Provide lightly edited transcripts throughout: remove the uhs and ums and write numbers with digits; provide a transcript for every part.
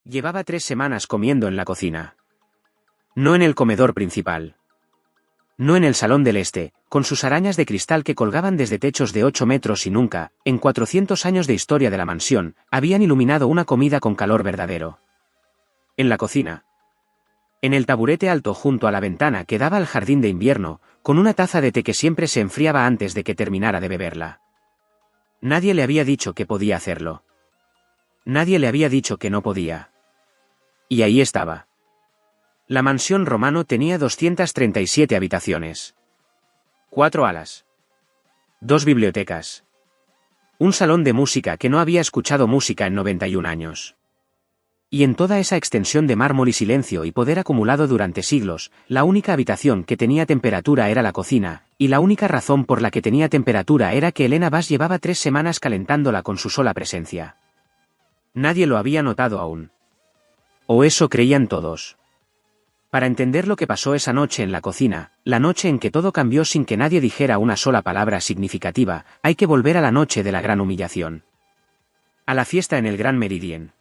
Llevaba 3 semanas comiendo en la cocina. No en el comedor principal. No en el salón del este, con sus arañas de cristal que colgaban desde techos de 8 metros y nunca, en 400 años de historia de la mansión, habían iluminado una comida con calor verdadero. En la cocina. En el taburete alto junto a la ventana que daba al jardín de invierno, con una taza de té que siempre se enfriaba antes de que terminara de beberla. Nadie le había dicho que podía hacerlo. Nadie le había dicho que no podía. Y ahí estaba. La mansión Romano tenía 237 habitaciones. 4 alas. 2 bibliotecas. Un salón de música que no había escuchado música en 91 años. Y en toda esa extensión de mármol y silencio y poder acumulado durante siglos, la única habitación que tenía temperatura era la cocina, y la única razón por la que tenía temperatura era que Elena Bass llevaba 3 semanas calentándola con su sola presencia. Nadie lo había notado aún. O eso creían todos. Para entender lo que pasó esa noche en la cocina, la noche en que todo cambió sin que nadie dijera una sola palabra significativa, hay que volver a la noche de la gran humillación. A la fiesta en el Gran Meridien.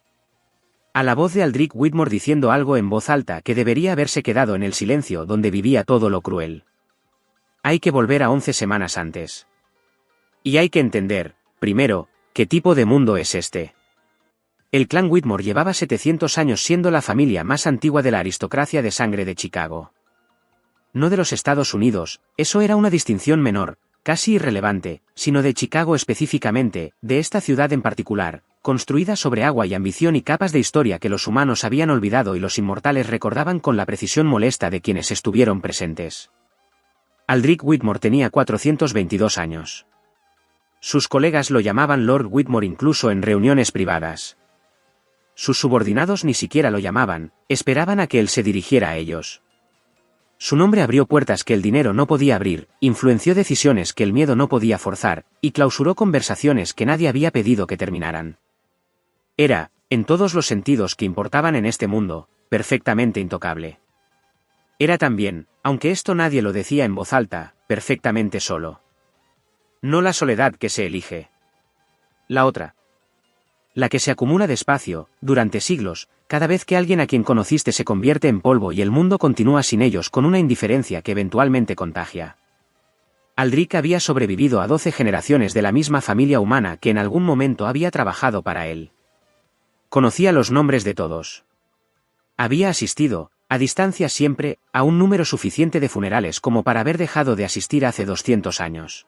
A la voz de Aldrich Whitmore diciendo algo en voz alta que debería haberse quedado en el silencio donde vivía todo lo cruel. Hay que volver a 11 semanas antes. Y hay que entender, primero, qué tipo de mundo es este. El clan Whitmore llevaba 700 años siendo la familia más antigua de la aristocracia de sangre de Chicago. No de los Estados Unidos, eso era una distinción menor, casi irrelevante, sino de Chicago específicamente, de esta ciudad en particular, construida sobre agua y ambición y capas de historia que los humanos habían olvidado y los inmortales recordaban con la precisión molesta de quienes estuvieron presentes. Aldrich Whitmore tenía 422 años. Sus colegas lo llamaban Lord Whitmore incluso en reuniones privadas. Sus subordinados ni siquiera lo llamaban, esperaban a que él se dirigiera a ellos. Su nombre abrió puertas que el dinero no podía abrir, influenció decisiones que el miedo no podía forzar, y clausuró conversaciones que nadie había pedido que terminaran. Era, en todos los sentidos que importaban en este mundo, perfectamente intocable. Era también, aunque esto nadie lo decía en voz alta, perfectamente solo. No la soledad que se elige. La otra. La que se acumula despacio, durante siglos, cada vez que alguien a quien conociste se convierte en polvo y el mundo continúa sin ellos con una indiferencia que eventualmente contagia. Aldrich había sobrevivido a 12 generaciones de la misma familia humana que en algún momento había trabajado para él. Conocía los nombres de todos. Había asistido, a distancia siempre, a un número suficiente de funerales como para haber dejado de asistir hace 200 años.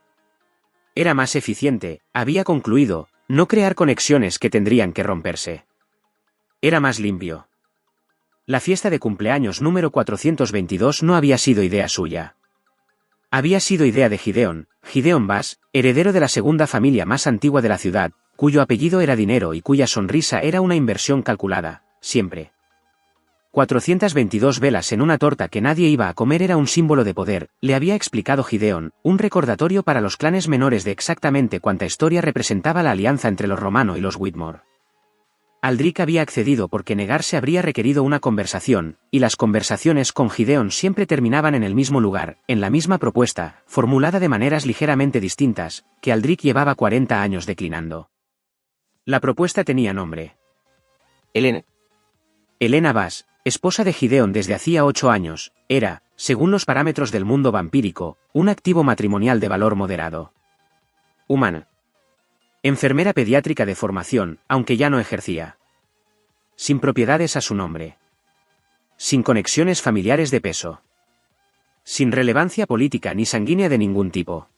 Era más eficiente, había concluido, no crear conexiones que tendrían que romperse. Era más limpio. La fiesta de cumpleaños número 422 no había sido idea suya. Había sido idea de Gideon Bass, heredero de la segunda familia más antigua de la ciudad, cuyo apellido era dinero y cuya sonrisa era una inversión calculada, siempre. 422 velas en una torta que nadie iba a comer era un símbolo de poder, le había explicado Gideon, un recordatorio para los clanes menores de exactamente cuánta historia representaba la alianza entre los Romano y los Whitmore. Aldrich había accedido porque negarse habría requerido una conversación, y las conversaciones con Gideon siempre terminaban en el mismo lugar, en la misma propuesta, formulada de maneras ligeramente distintas, que Aldrich llevaba 40 años declinando. La propuesta tenía nombre. Elena Bass, esposa de Gideon desde hacía 8 años, era, según los parámetros del mundo vampírico, un activo matrimonial de valor moderado. Humana. Enfermera pediátrica de formación, aunque ya no ejercía. Sin propiedades a su nombre. Sin conexiones familiares de peso. Sin relevancia política ni sanguínea de ningún tipo.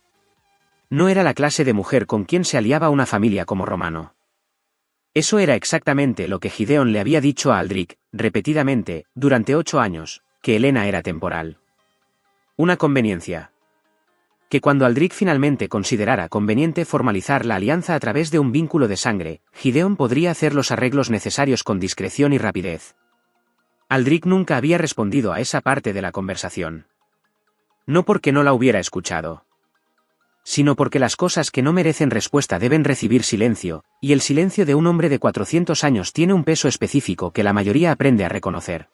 No era la clase de mujer con quien se aliaba una familia como Romano. Eso era exactamente lo que Gideon le había dicho a Aldrich, repetidamente, durante 8 años, que Elena era temporal. Una conveniencia. Que cuando Aldrich finalmente considerara conveniente formalizar la alianza a través de un vínculo de sangre, Gideon podría hacer los arreglos necesarios con discreción y rapidez. Aldrich nunca había respondido a esa parte de la conversación. No porque no la hubiera escuchado, sino porque las cosas que no merecen respuesta deben recibir silencio, y el silencio de un hombre de 400 años tiene un peso específico que la mayoría aprende a reconocer.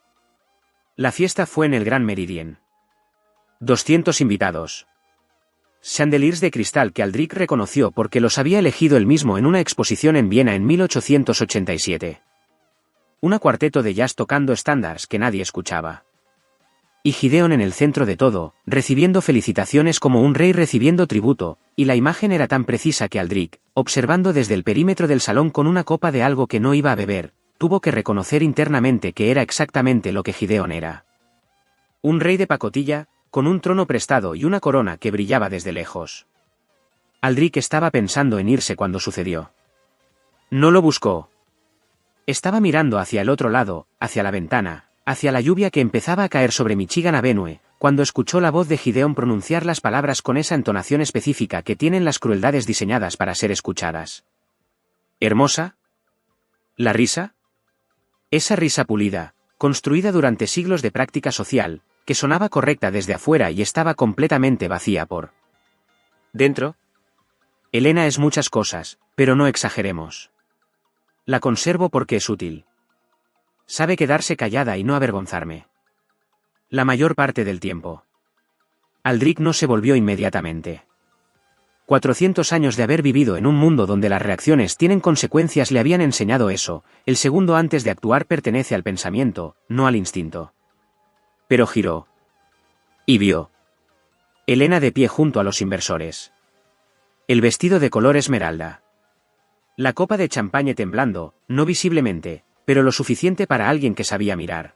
La fiesta fue en el Gran Meridien. 200 invitados. Chandeliers de cristal que Aldrich reconoció porque los había elegido él mismo en una exposición en Viena en 1887. Una cuarteto de jazz tocando estándares que nadie escuchaba. Y Gideon en el centro de todo, recibiendo felicitaciones como un rey recibiendo tributo, y la imagen era tan precisa que Aldrich, observando desde el perímetro del salón con una copa de algo que no iba a beber, tuvo que reconocer internamente que era exactamente lo que Gideon era. Un rey de pacotilla, con un trono prestado y una corona que brillaba desde lejos. Aldrich estaba pensando en irse cuando sucedió. No lo buscó. Estaba mirando hacia el otro lado, hacia la ventana, hacia la lluvia que empezaba a caer sobre Michigan Avenue, cuando escuchó la voz de Gideon pronunciar las palabras con esa entonación específica que tienen las crueldades diseñadas para ser escuchadas. ¿Hermosa? ¿La risa? Esa risa pulida, construida durante siglos de práctica social, que sonaba correcta desde afuera y estaba completamente vacía por dentro. Elena es muchas cosas, pero no exageremos. La conservo porque es útil. Sabe quedarse callada y no avergonzarme. La mayor parte del tiempo. Aldrich no se volvió inmediatamente. 400 años de haber vivido en un mundo donde las reacciones tienen consecuencias le habían enseñado eso. El segundo antes de actuar pertenece al pensamiento, no al instinto. Pero giró. Y vio. Elena de pie junto a los inversores. El vestido de color esmeralda. La copa de champaña temblando, no visiblemente, pero lo suficiente para alguien que sabía mirar.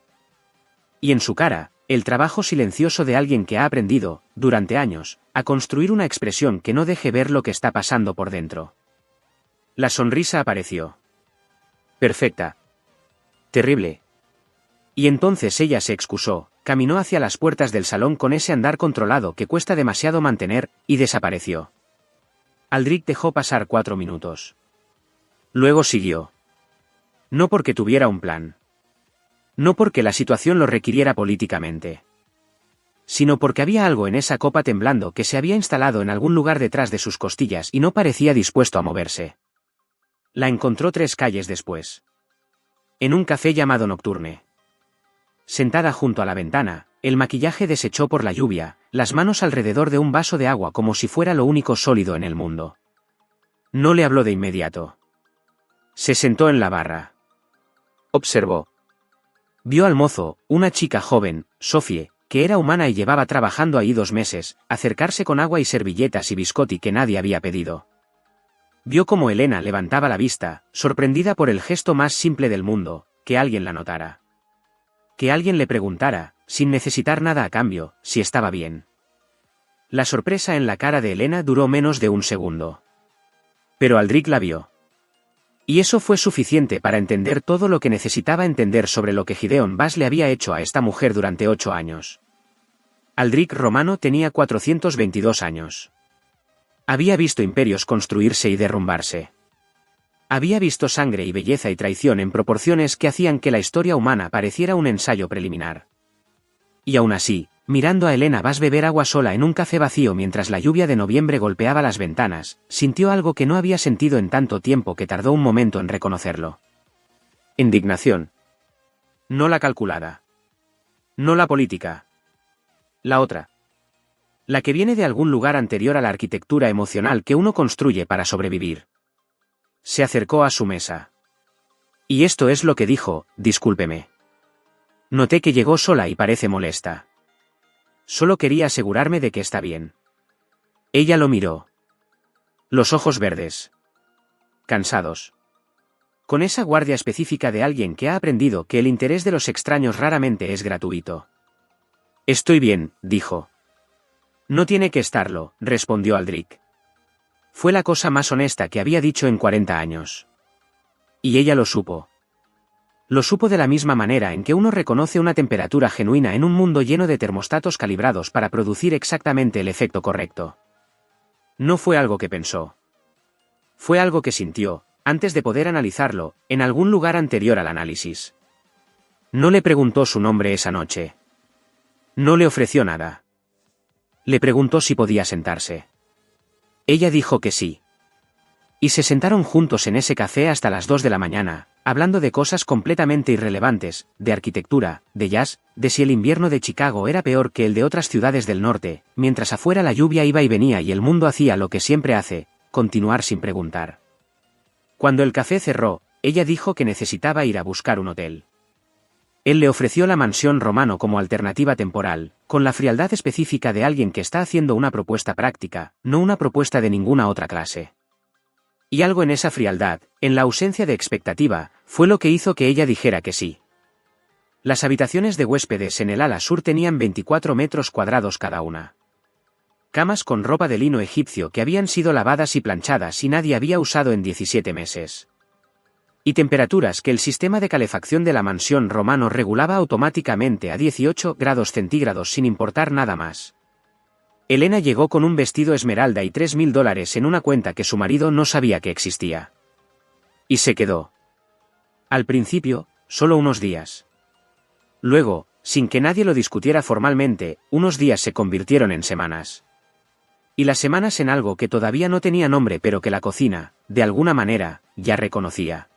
Y en su cara, el trabajo silencioso de alguien que ha aprendido, durante años, a construir una expresión que no deje ver lo que está pasando por dentro. La sonrisa apareció. Perfecta. Terrible. Y entonces ella se excusó, caminó hacia las puertas del salón con ese andar controlado que cuesta demasiado mantener, y desapareció. Aldrich dejó pasar 4 minutos. Luego siguió. No porque tuviera un plan. No porque la situación lo requiriera políticamente. Sino porque había algo en esa copa temblando que se había instalado en algún lugar detrás de sus costillas y no parecía dispuesto a moverse. La encontró 3 calles después. En un café llamado Nocturne. Sentada junto a la ventana, el maquillaje desechó por la lluvia, las manos alrededor de un vaso de agua como si fuera lo único sólido en el mundo. No le habló de inmediato. Se sentó en la barra. Observó. Vio al mozo, una chica joven, Sophie, que era humana y llevaba trabajando ahí 2 meses, acercarse con agua y servilletas y biscotti que nadie había pedido. Vio cómo Elena levantaba la vista, sorprendida por el gesto más simple del mundo, que alguien la notara. Que alguien le preguntara, sin necesitar nada a cambio, si estaba bien. La sorpresa en la cara de Elena duró menos de 1 segundo. Pero Aldrich la vio. Y eso fue suficiente para entender todo lo que necesitaba entender sobre lo que Gideon Bass le había hecho a esta mujer durante 8 años. Aldrich Romano tenía 422 años. Había visto imperios construirse y derrumbarse. Había visto sangre y belleza y traición en proporciones que hacían que la historia humana pareciera un ensayo preliminar. Y aún así, mirando a Elena Bass beber agua sola en un café vacío mientras la lluvia de noviembre golpeaba las ventanas, sintió algo que no había sentido en tanto tiempo que tardó un momento en reconocerlo. Indignación. No la calculada. No la política. La otra. La que viene de algún lugar anterior a la arquitectura emocional que uno construye para sobrevivir. Se acercó a su mesa. Y esto es lo que dijo, discúlpeme. Noté que llegó sola y parece molesta. Solo quería asegurarme de que está bien. Ella lo miró. Los ojos verdes. Cansados. Con esa guardia específica de alguien que ha aprendido que el interés de los extraños raramente es gratuito. Estoy bien, dijo. No tiene que estarlo, respondió Aldrich. Fue la cosa más honesta que había dicho en 40 años. Y ella lo supo. Lo supo de la misma manera en que uno reconoce una temperatura genuina en un mundo lleno de termostatos calibrados para producir exactamente el efecto correcto. No fue algo que pensó. Fue algo que sintió, antes de poder analizarlo, en algún lugar anterior al análisis. No le preguntó su nombre esa noche. No le ofreció nada. Le preguntó si podía sentarse. Ella dijo que sí. Y se sentaron juntos en ese café hasta las 2 de la mañana, hablando de cosas completamente irrelevantes, de arquitectura, de jazz, de si el invierno de Chicago era peor que el de otras ciudades del norte, mientras afuera la lluvia iba y venía y el mundo hacía lo que siempre hace, continuar sin preguntar. Cuando el café cerró, ella dijo que necesitaba ir a buscar un hotel. Él le ofreció la mansión Romano como alternativa temporal, con la frialdad específica de alguien que está haciendo una propuesta práctica, no una propuesta de ninguna otra clase. Y algo en esa frialdad, en la ausencia de expectativa, fue lo que hizo que ella dijera que sí. Las habitaciones de huéspedes en el ala sur tenían 24 metros cuadrados cada una. Camas con ropa de lino egipcio que habían sido lavadas y planchadas y nadie había usado en 17 meses. Y temperaturas que el sistema de calefacción de la mansión Romano regulaba automáticamente a 18 grados centígrados sin importar nada más. Elena llegó con un vestido esmeralda y $3.000 en una cuenta que su marido no sabía que existía. Y se quedó. Al principio, solo unos días. Luego, sin que nadie lo discutiera formalmente, unos días se convirtieron en semanas. Y las semanas en algo que todavía no tenía nombre pero que la cocina, de alguna manera, ya reconocía.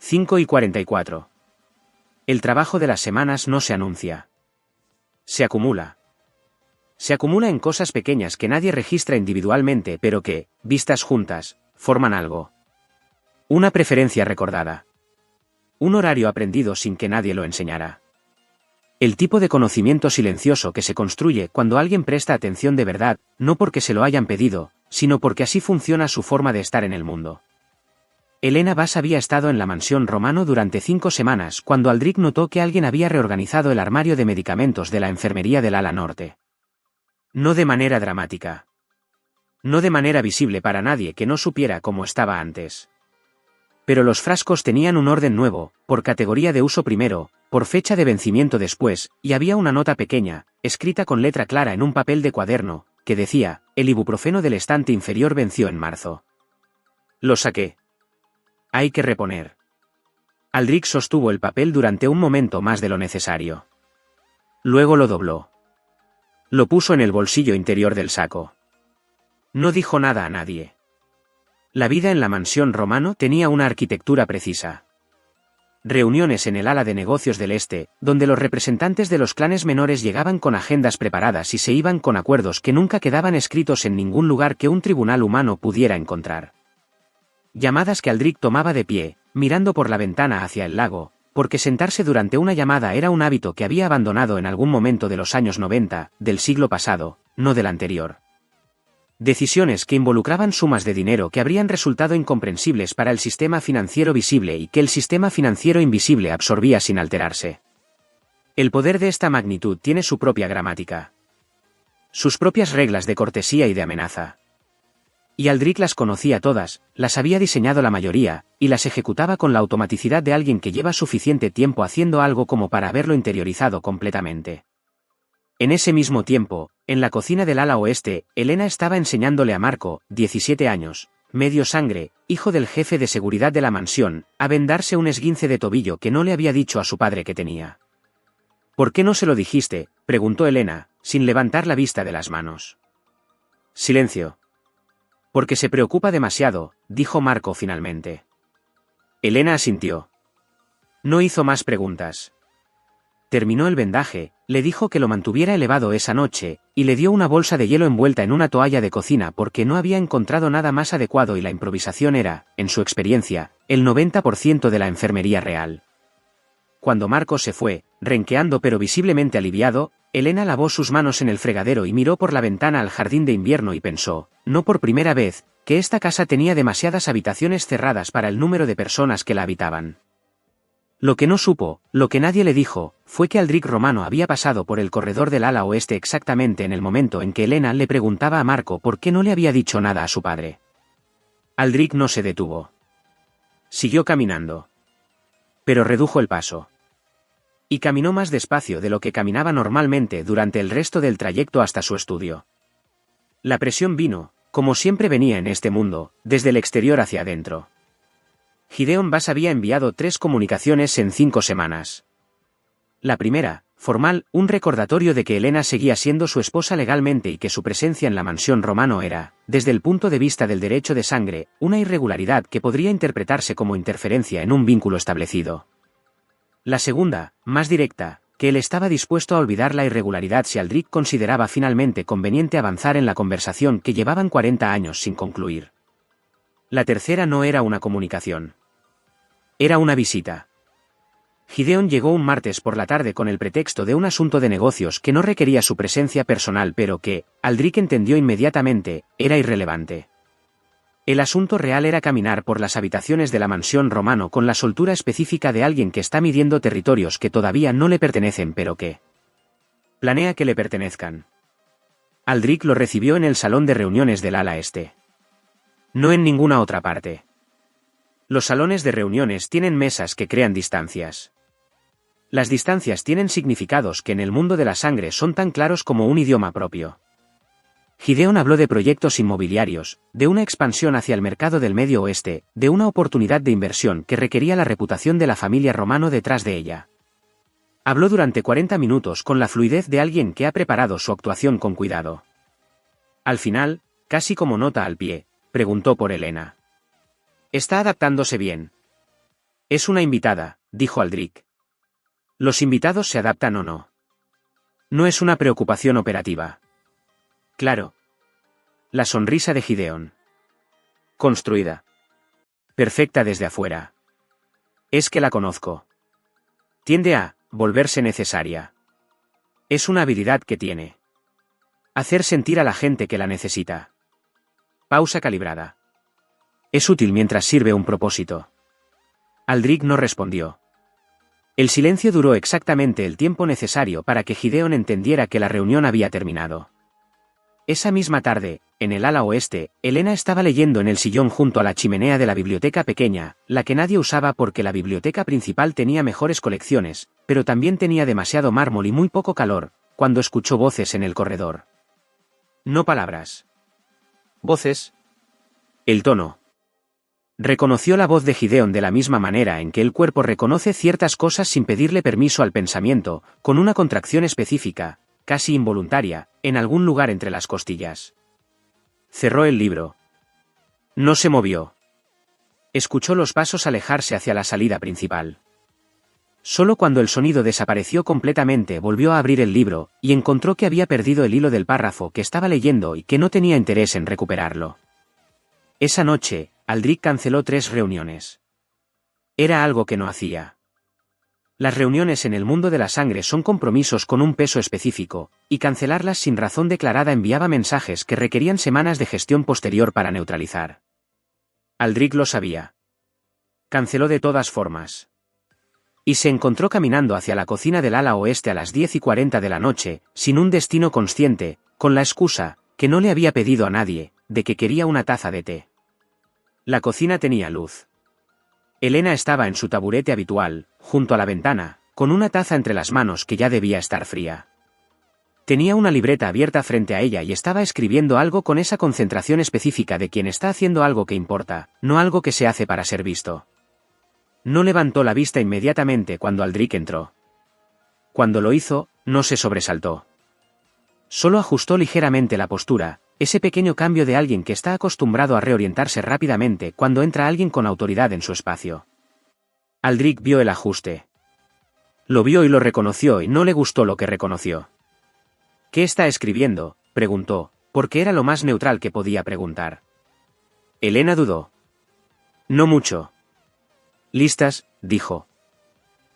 5:44. El trabajo de las semanas no se anuncia. Se acumula. Se acumula en cosas pequeñas que nadie registra individualmente pero que, vistas juntas, forman algo. Una preferencia recordada. Un horario aprendido sin que nadie lo enseñara. El tipo de conocimiento silencioso que se construye cuando alguien presta atención de verdad, no porque se lo hayan pedido, sino porque así funciona su forma de estar en el mundo. Elena Bass había estado en la mansión Romano durante 5 semanas cuando Aldrich notó que alguien había reorganizado el armario de medicamentos de la enfermería del ala norte. No de manera dramática. No de manera visible para nadie que no supiera cómo estaba antes. Pero los frascos tenían un orden nuevo, por categoría de uso primero, por fecha de vencimiento después, y había una nota pequeña, escrita con letra clara en un papel de cuaderno, que decía, el ibuprofeno del estante inferior venció en marzo. Lo saqué. Hay que reponer. Aldrich sostuvo el papel durante un momento más de lo necesario. Luego lo dobló. Lo puso en el bolsillo interior del saco. No dijo nada a nadie. La vida en la mansión Romano tenía una arquitectura precisa. Reuniones en el ala de negocios del este, donde los representantes de los clanes menores llegaban con agendas preparadas y se iban con acuerdos que nunca quedaban escritos en ningún lugar que un tribunal humano pudiera encontrar. Llamadas que Aldrich tomaba de pie, mirando por la ventana hacia el lago, porque sentarse durante una llamada era un hábito que había abandonado en algún momento de los años 90, del siglo pasado, no del anterior. Decisiones que involucraban sumas de dinero que habrían resultado incomprensibles para el sistema financiero visible y que el sistema financiero invisible absorbía sin alterarse. El poder de esta magnitud tiene su propia gramática. Sus propias reglas de cortesía y de amenaza. Y Aldrich las conocía todas, las había diseñado la mayoría, y las ejecutaba con la automaticidad de alguien que lleva suficiente tiempo haciendo algo como para haberlo interiorizado completamente. En ese mismo tiempo, en la cocina del ala oeste, Elena estaba enseñándole a Marco, 17 años, medio sangre, hijo del jefe de seguridad de la mansión, a vendarse un esguince de tobillo que no le había dicho a su padre que tenía. ¿Por qué no se lo dijiste?, preguntó Elena, sin levantar la vista de las manos. Silencio. Porque se preocupa demasiado, dijo Marco finalmente. Elena asintió. No hizo más preguntas. Terminó el vendaje, le dijo que lo mantuviera elevado esa noche, y le dio una bolsa de hielo envuelta en una toalla de cocina porque no había encontrado nada más adecuado y la improvisación era, en su experiencia, el 90% de la enfermería real. Cuando Marco se fue, renqueando pero visiblemente aliviado, Elena lavó sus manos en el fregadero y miró por la ventana al jardín de invierno y pensó, no por primera vez, que esta casa tenía demasiadas habitaciones cerradas para el número de personas que la habitaban. Lo que no supo, lo que nadie le dijo, fue que Aldrich Romano había pasado por el corredor del ala oeste exactamente en el momento en que Elena le preguntaba a Marco por qué no le había dicho nada a su padre. Aldrich no se detuvo. Siguió caminando. Pero redujo el paso. Y caminó más despacio de lo que caminaba normalmente durante el resto del trayecto hasta su estudio. La presión vino, como siempre venía en este mundo, desde el exterior hacia adentro. Gideon Bass había enviado 3 comunicaciones en 5 semanas. La primera, formal, un recordatorio de que Elena seguía siendo su esposa legalmente y que su presencia en la mansión Romano era, desde el punto de vista del derecho de sangre, una irregularidad que podría interpretarse como interferencia en un vínculo establecido. La segunda, más directa, que él estaba dispuesto a olvidar la irregularidad si Aldrich consideraba finalmente conveniente avanzar en la conversación que llevaban 40 años sin concluir. La tercera no era una comunicación. Era una visita. Gideon llegó un martes por la tarde con el pretexto de un asunto de negocios que no requería su presencia personal pero que, Aldrich entendió inmediatamente, era irrelevante. El asunto real era caminar por las habitaciones de la mansión Romano con la soltura específica de alguien que está midiendo territorios que todavía no le pertenecen pero que planea que le pertenezcan. Aldrich lo recibió en el salón de reuniones del ala este. No en ninguna otra parte. Los salones de reuniones tienen mesas que crean distancias. Las distancias tienen significados que en el mundo de la sangre son tan claros como un idioma propio. Gideon habló de proyectos inmobiliarios, de una expansión hacia el mercado del Medio Oeste, de una oportunidad de inversión que requería la reputación de la familia Romano detrás de ella. Habló durante 40 minutos con la fluidez de alguien que ha preparado su actuación con cuidado. Al final, casi como nota al pie, preguntó por Elena. ¿Está adaptándose bien? Es una invitada, dijo Aldrich. Los invitados se adaptan o no. No es una preocupación operativa. Claro. La sonrisa de Gideon. Construida. Perfecta desde afuera. Es que la conozco. Tiende a volverse necesaria. Es una habilidad que tiene. Hacer sentir a la gente que la necesita. Pausa calibrada. Es útil mientras sirve un propósito. Aldrich no respondió. El silencio duró exactamente el tiempo necesario para que Gideon entendiera que la reunión había terminado. Esa misma tarde, en el ala oeste, Elena estaba leyendo en el sillón junto a la chimenea de la biblioteca pequeña, la que nadie usaba porque la biblioteca principal tenía mejores colecciones, pero también tenía demasiado mármol y muy poco calor, cuando escuchó voces en el corredor. No palabras. Voces. El tono. Reconoció la voz de Gideon de la misma manera en que el cuerpo reconoce ciertas cosas sin pedirle permiso al pensamiento, con una contracción específica, casi involuntaria, en algún lugar entre las costillas. Cerró el libro. No se movió. Escuchó los pasos alejarse hacia la salida principal. Solo cuando el sonido desapareció completamente volvió a abrir el libro, y encontró que había perdido el hilo del párrafo que estaba leyendo y que no tenía interés en recuperarlo. Esa noche, Aldrich canceló 3 reuniones. Era algo que no hacía. Las reuniones en el mundo de la sangre son compromisos con un peso específico, y cancelarlas sin razón declarada enviaba mensajes que requerían semanas de gestión posterior para neutralizar. Aldrich lo sabía. Canceló de todas formas. Y se encontró caminando hacia la cocina del ala oeste a las 10:40 de la noche, sin un destino consciente, con la excusa, que no le había pedido a nadie, de que quería una taza de té. La cocina tenía luz. Elena estaba en su taburete habitual, junto a la ventana, con una taza entre las manos que ya debía estar fría. Tenía una libreta abierta frente a ella y estaba escribiendo algo con esa concentración específica de quien está haciendo algo que importa, no algo que se hace para ser visto. No levantó la vista inmediatamente cuando Aldrich entró. Cuando lo hizo, no se sobresaltó. Solo ajustó ligeramente la postura, ese pequeño cambio de alguien que está acostumbrado a reorientarse rápidamente cuando entra alguien con autoridad en su espacio. Aldrich vio el ajuste. Lo vio y lo reconoció y no le gustó lo que reconoció. ¿Qué está escribiendo?, preguntó, porque era lo más neutral que podía preguntar. Elena dudó. No mucho. Listas, dijo.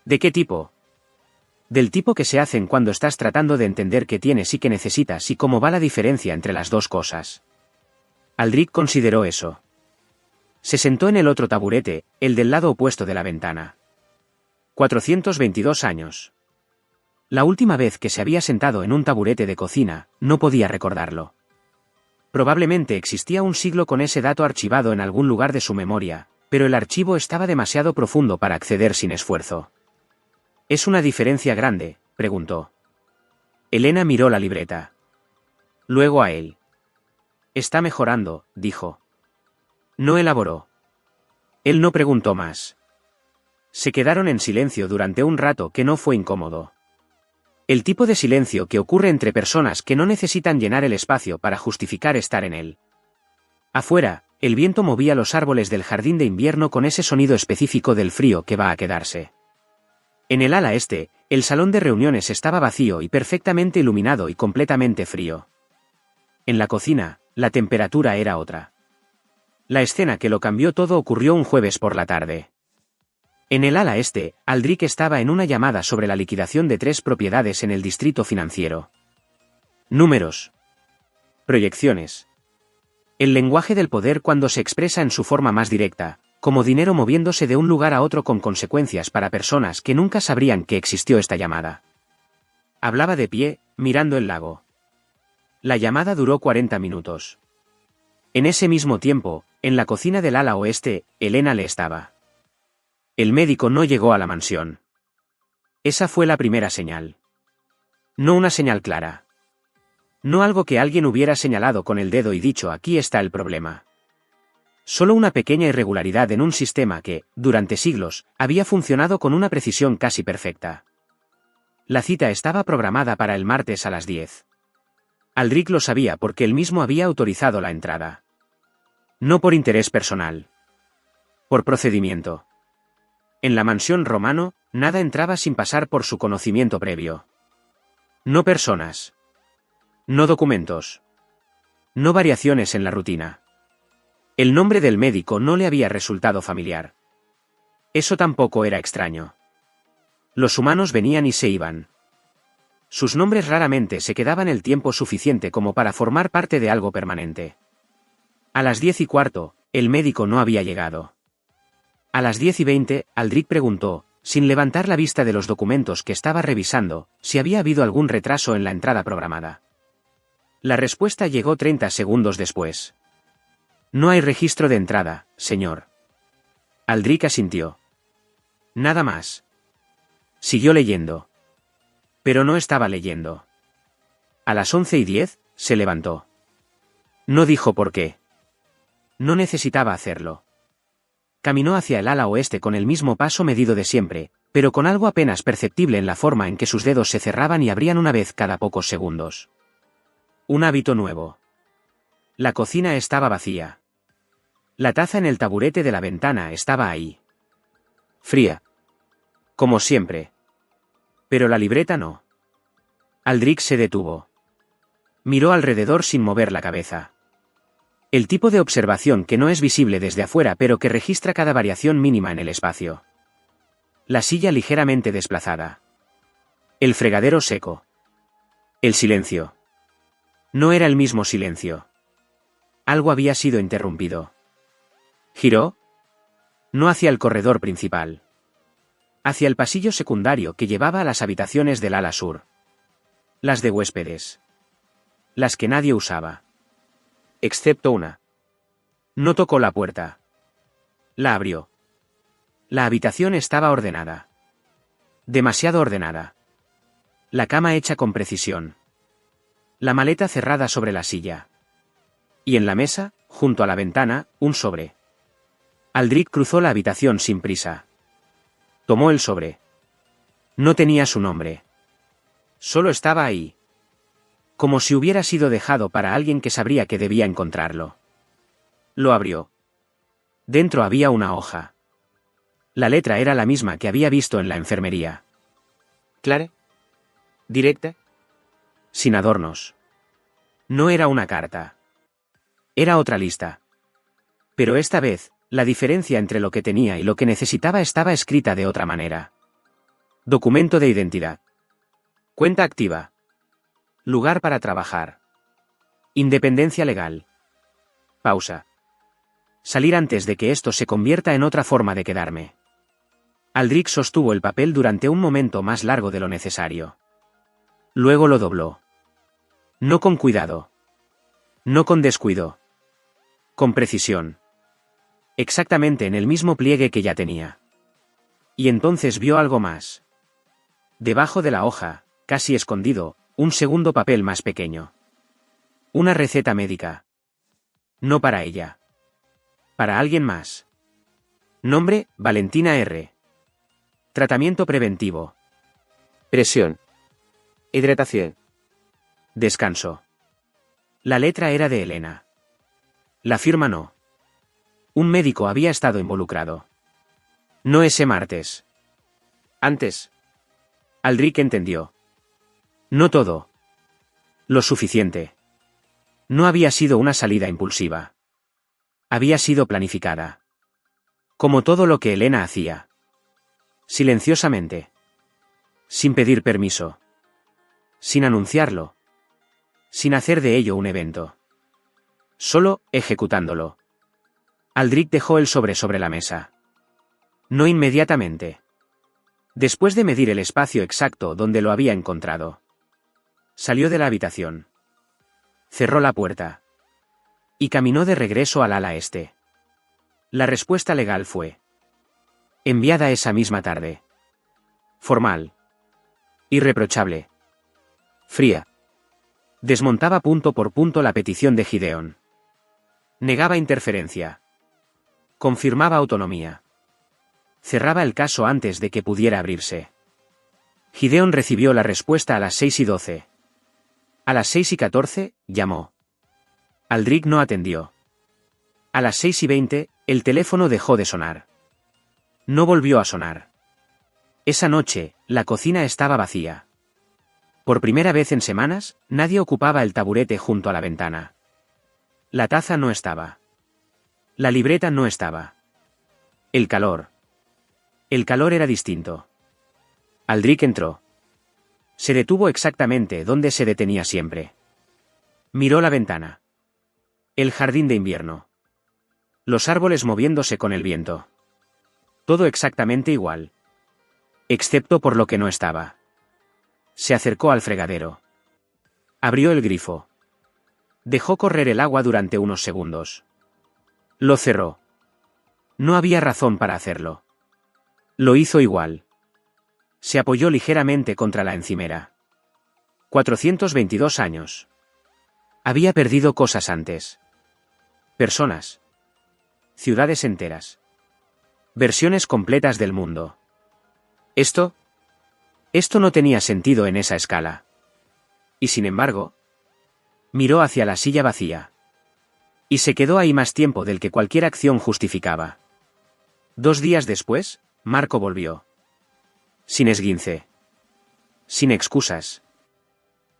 ¿De qué tipo? Del tipo que se hacen cuando estás tratando de entender qué tienes y qué necesitas y cómo va la diferencia entre las dos cosas. Aldrich consideró eso. Se sentó en el otro taburete, el del lado opuesto de la ventana. 422 años. La última vez que se había sentado en un taburete de cocina, no podía recordarlo. Probablemente existía un siglo con ese dato archivado en algún lugar de su memoria, pero el archivo estaba demasiado profundo para acceder sin esfuerzo. ¿Es una diferencia grande?, preguntó. Elena miró la libreta. Luego a él. Está mejorando, dijo. No elaboró. Él no preguntó más. Se quedaron en silencio durante un rato que no fue incómodo. El tipo de silencio que ocurre entre personas que no necesitan llenar el espacio para justificar estar en él. Afuera, el viento movía los árboles del jardín de invierno con ese sonido específico del frío que va a quedarse. En el ala este, el salón de reuniones estaba vacío y perfectamente iluminado y completamente frío. En la cocina, la temperatura era otra. La escena que lo cambió todo ocurrió un jueves por la tarde. En el ala este, Aldrich estaba en una llamada sobre la liquidación de 3 propiedades en el distrito financiero. Números. Proyecciones. El lenguaje del poder cuando se expresa en su forma más directa, como dinero moviéndose de un lugar a otro con consecuencias para personas que nunca sabrían que existió esta llamada. Hablaba de pie, mirando el lago. La llamada duró 40 minutos. En ese mismo tiempo, en la cocina del ala oeste, Elena le estaba. El médico no llegó a la mansión. Esa fue la primera señal. No una señal clara. No algo que alguien hubiera señalado con el dedo y dicho aquí está el problema. Solo una pequeña irregularidad en un sistema que, durante siglos, había funcionado con una precisión casi perfecta. La cita estaba programada para el martes a las 10. Aldrich lo sabía porque él mismo había autorizado la entrada. No por interés personal. Por procedimiento. En la mansión Romano, nada entraba sin pasar por su conocimiento previo. No personas. No documentos. No variaciones en la rutina. El nombre del médico no le había resultado familiar. Eso tampoco era extraño. Los humanos venían y se iban. Sus nombres raramente se quedaban el tiempo suficiente como para formar parte de algo permanente. A las 10:15, el médico no había llegado. A las 10:20, Aldrich preguntó, sin levantar la vista de los documentos que estaba revisando, si había habido algún retraso en la entrada programada. La respuesta llegó 30 segundos después. No hay registro de entrada, señor. Aldrich asintió. Nada más. Siguió leyendo. Pero no estaba leyendo. A las 11:10, se levantó. No dijo por qué. No necesitaba hacerlo. Caminó hacia el ala oeste con el mismo paso medido de siempre, pero con algo apenas perceptible en la forma en que sus dedos se cerraban y abrían una vez cada pocos segundos. Un hábito nuevo. La cocina estaba vacía. La taza en el taburete de la ventana estaba ahí. Fría. Como siempre. Pero la libreta no. Aldrich se detuvo. Miró alrededor sin mover la cabeza. El tipo de observación que no es visible desde afuera pero que registra cada variación mínima en el espacio. La silla ligeramente desplazada. El fregadero seco. El silencio. No era el mismo silencio. Algo había sido interrumpido. ¿Giró? No hacia el corredor principal. Hacia el pasillo secundario que llevaba a las habitaciones del ala sur. Las de huéspedes. Las que nadie usaba. Excepto una. No tocó la puerta. La abrió. La habitación estaba ordenada. Demasiado ordenada. La cama hecha con precisión. La maleta cerrada sobre la silla. Y en la mesa, junto a la ventana, un sobre. Aldrich cruzó la habitación sin prisa. Tomó el sobre. No tenía su nombre. Solo estaba ahí. Como si hubiera sido dejado para alguien que sabría que debía encontrarlo. Lo abrió. Dentro había una hoja. La letra era la misma que había visto en la enfermería. ¿Clara? ¿Directa? Sin adornos. No era una carta. Era otra lista. Pero esta vez, la diferencia entre lo que tenía y lo que necesitaba estaba escrita de otra manera. Documento de identidad. Cuenta activa. Lugar para trabajar. Independencia legal. Pausa. Salir antes de que esto se convierta en otra forma de quedarme. Aldrich sostuvo el papel durante un momento más largo de lo necesario. Luego lo dobló. No con cuidado. No con descuido. Con precisión. Exactamente en el mismo pliegue que ya tenía. Y entonces vio algo más. Debajo de la hoja, casi escondido, un segundo papel más pequeño. Una receta médica. No para ella. Para alguien más. Nombre, Valentina R. Tratamiento preventivo. Presión. Hidratación. Descanso. La letra era de Elena. La firma no. Un médico había estado involucrado. No ese martes. Antes. Aldrich entendió. No todo. Lo suficiente. No había sido una salida impulsiva. Había sido planificada. Como todo lo que Elena hacía. Silenciosamente. Sin pedir permiso. Sin anunciarlo. Sin hacer de ello un evento. Solo, ejecutándolo. Aldrich dejó el sobre la mesa. No inmediatamente. Después de medir el espacio exacto donde lo había encontrado. Salió de la habitación. Cerró la puerta. Y caminó de regreso al ala este. La respuesta legal fue enviada esa misma tarde. Formal. Irreprochable. Fría. Desmontaba punto por punto la petición de Gideon. Negaba interferencia. Confirmaba autonomía. Cerraba el caso antes de que pudiera abrirse. Gideon recibió la respuesta a las 6:12. A las 6:14, llamó. Aldrich no atendió. A las 6:20, el teléfono dejó de sonar. No volvió a sonar. Esa noche, la cocina estaba vacía. Por primera vez en semanas, nadie ocupaba el taburete junto a la ventana. La taza no estaba. La libreta no estaba. El calor. El calor era distinto. Aldrich entró. Se detuvo exactamente donde se detenía siempre. Miró la ventana. El jardín de invierno. Los árboles moviéndose con el viento. Todo exactamente igual. Excepto por lo que no estaba. Se acercó al fregadero. Abrió el grifo. Dejó correr el agua durante unos segundos. Lo cerró. No había razón para hacerlo. Lo hizo igual. Se apoyó ligeramente contra la encimera. 422 años. Había perdido cosas antes. Personas. Ciudades enteras. Versiones completas del mundo. Esto no tenía sentido en esa escala. Y sin embargo, miró hacia la silla vacía. Y se quedó ahí más tiempo del que cualquier acción justificaba. 2 días después, Marco volvió. Sin esguince. Sin excusas.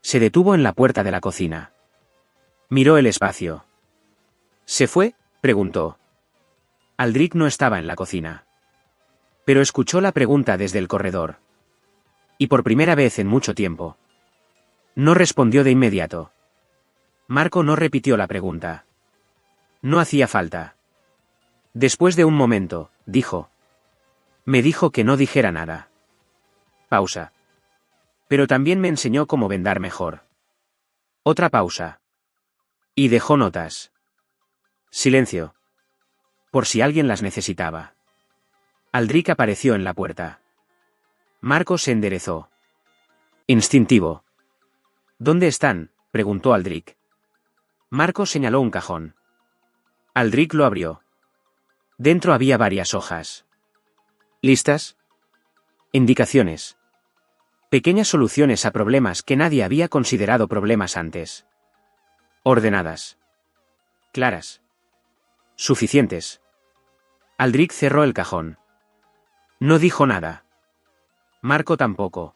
Se detuvo en la puerta de la cocina. Miró el espacio. ¿Se fue?, preguntó. Aldrich no estaba en la cocina. Pero escuchó la pregunta desde el corredor. Y por primera vez en mucho tiempo. No respondió de inmediato. Marco no repitió la pregunta. No hacía falta. Después de un momento, dijo. Me dijo que no dijera nada. Pausa. Pero también me enseñó cómo vendar mejor. Otra pausa. Y dejó notas. Silencio. Por si alguien las necesitaba. Aldrich apareció en la puerta. Marco se enderezó. Instintivo. ¿Dónde están?, preguntó Aldrich. Marco señaló un cajón. Aldrich lo abrió. Dentro había varias hojas. ¿Listas? Indicaciones. Pequeñas soluciones a problemas que nadie había considerado problemas antes. Ordenadas. Claras. Suficientes. Aldrich cerró el cajón. No dijo nada. Marco tampoco.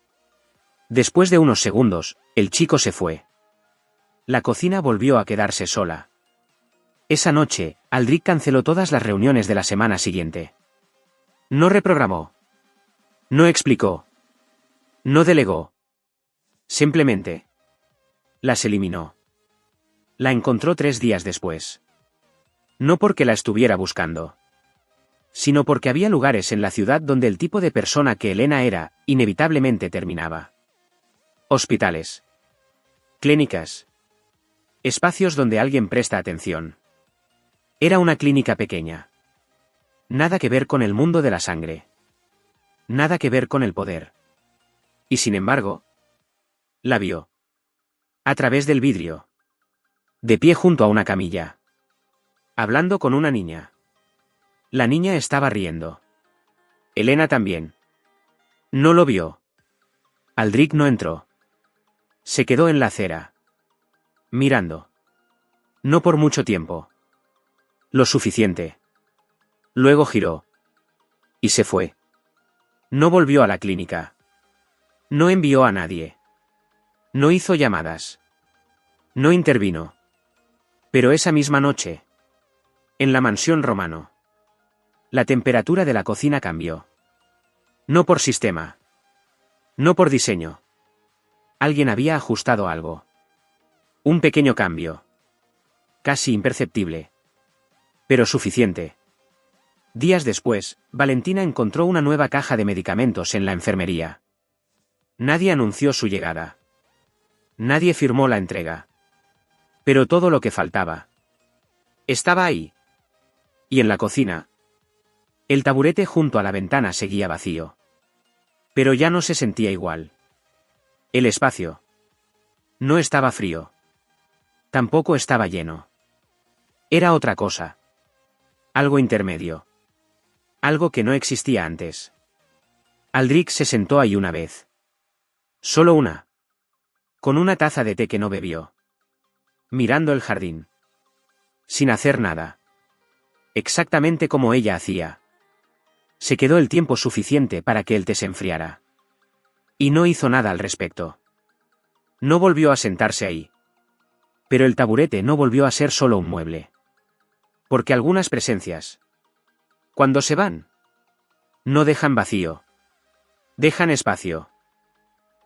Después de unos segundos, el chico se fue. La cocina volvió a quedarse sola. Esa noche, Aldrich canceló todas las reuniones de la semana siguiente. No reprogramó. No explicó. No delegó. Simplemente. Las eliminó. La encontró 3 días después. No porque la estuviera buscando. Sino porque había lugares en la ciudad donde el tipo de persona que Elena era, inevitablemente terminaba. Hospitales. Clínicas. Espacios donde alguien presta atención. Era una clínica pequeña. Nada que ver con el mundo de la sangre. Nada que ver con el poder. Y sin embargo, la vio. A través del vidrio. De pie junto a una camilla. Hablando con una niña. La niña estaba riendo. Elena también. No lo vio. Aldrich no entró. Se quedó en la acera. Mirando. No por mucho tiempo. Lo suficiente. Luego giró. Y se fue. No volvió a la clínica. No envió a nadie. No hizo llamadas. No intervino. Pero esa misma noche. En la mansión Romano. La temperatura de la cocina cambió. No por sistema. No por diseño. Alguien había ajustado algo. Un pequeño cambio. Casi imperceptible. Pero suficiente. Días después, Valentina encontró una nueva caja de medicamentos en la enfermería. Nadie anunció su llegada. Nadie firmó la entrega. Pero todo lo que faltaba estaba ahí. Y en la cocina, el taburete junto a la ventana seguía vacío. Pero ya no se sentía igual. El espacio no estaba frío. Tampoco estaba lleno. Era otra cosa. Algo intermedio. Algo que no existía antes. Aldrich se sentó ahí una vez. Solo una. Con una taza de té que no bebió. Mirando el jardín. Sin hacer nada. Exactamente como ella hacía. Se quedó el tiempo suficiente para que el té se enfriara. Y no hizo nada al respecto. No volvió a sentarse ahí. Pero el taburete no volvió a ser solo un mueble. Porque algunas presencias, cuando se van, no dejan vacío. Dejan espacio.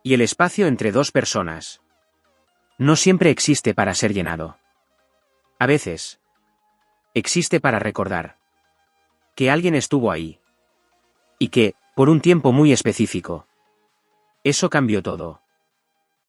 Y el espacio entre dos personas no siempre existe para ser llenado. A veces, existe para recordar que alguien estuvo ahí. Y que, por un tiempo muy específico, eso cambió todo.